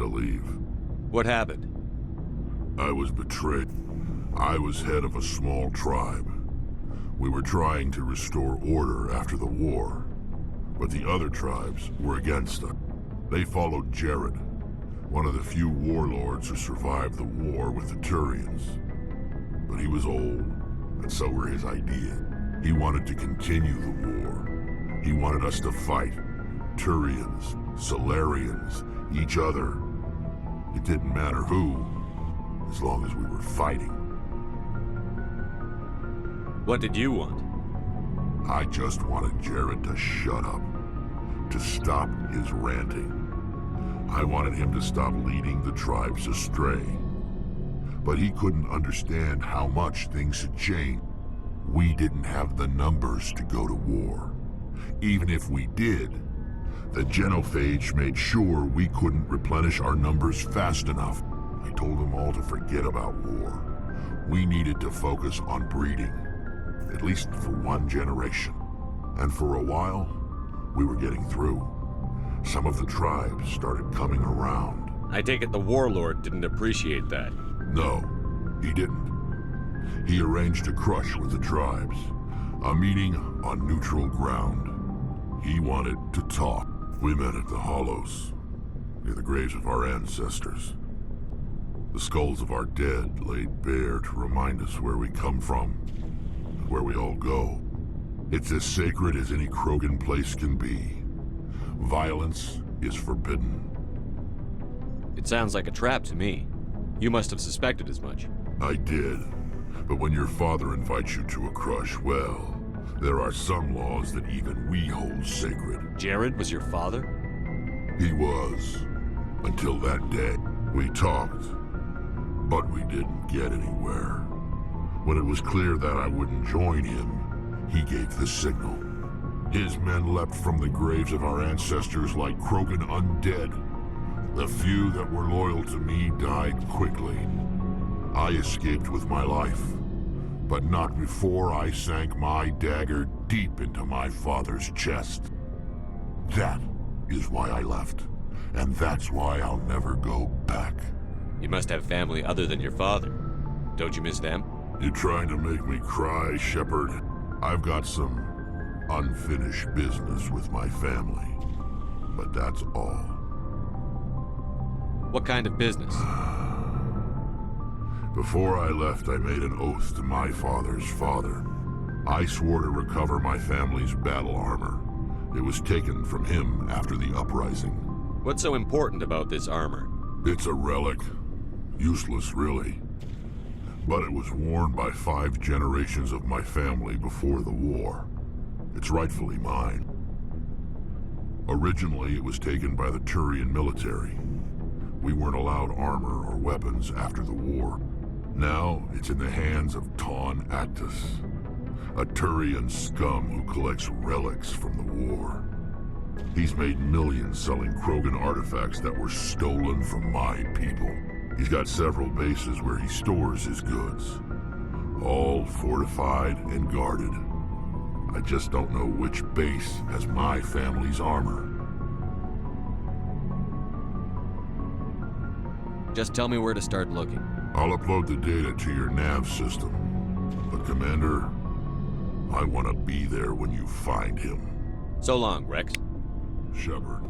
to leave. What happened? I was betrayed. I was head of a small tribe. We were trying to restore order after the war, but the other tribes were against us. They followed Jared, one of the few warlords who survived the war with the Turians. But he was old, and so were his ideas. He wanted to continue the war. He wanted us to fight. Turians, Solarians, each other. It didn't matter who, as long as we were fighting. What did you want? I just wanted Jared to shut up, to stop his ranting. I wanted him to stop leading the tribes astray. But he couldn't understand how much things had changed. We didn't have the numbers to go to war. Even if we did, the genophage made sure we couldn't replenish our numbers fast enough. I told them all to forget about war. We needed to focus on breeding, at least for one generation. And for a while, we were getting through. Some of the tribes started coming around. I take it the warlord didn't appreciate that. No, he didn't. He arranged a crush with the tribes, a meeting on neutral ground. He wanted to talk. We met at the Hollows, near the graves of our ancestors. The skulls of our dead laid bare to remind us where we come from, and where we all go. It's as sacred as any Krogan place can be. Violence is forbidden. It sounds like a trap to me. You must have suspected as much. I did. But when your father invites you to a crush, well, there are some laws that even we hold sacred. Jared was your father? He was. Until that day. We talked, but we didn't get anywhere. When it was clear that I wouldn't join him, he gave the signal. His men leapt from the graves of our ancestors like Krogan undead. The few that were loyal to me died quickly. I escaped with my life, but not before I sank my dagger deep into my father's chest. That is why I left, and that's why I'll never go back. You must have family other than your father. Don't you miss them? You trying to make me cry, Shepard? I've got some unfinished business with my family, but that's all. What kind of business? Before I left, I made an oath to my father's father. I swore to recover my family's battle armor. It was taken from him after the uprising. What's so important about this armor? It's a relic. Useless, really. But it was worn by 5 generations of my family before the war. It's rightfully mine. Originally, it was taken by the Turian military. We weren't allowed armor or weapons after the war. Now, it's in the hands of Taun Actus, a Turian scum who collects relics from the war. He's made millions selling Krogan artifacts that were stolen from my people. He's got several bases where he stores his goods, all fortified and guarded. I just don't know which base has my family's armor. Just tell me where to start looking. I'll upload the data to your nav system. But Commander, I want to be there when you find him. So long, Wrex. Shepard.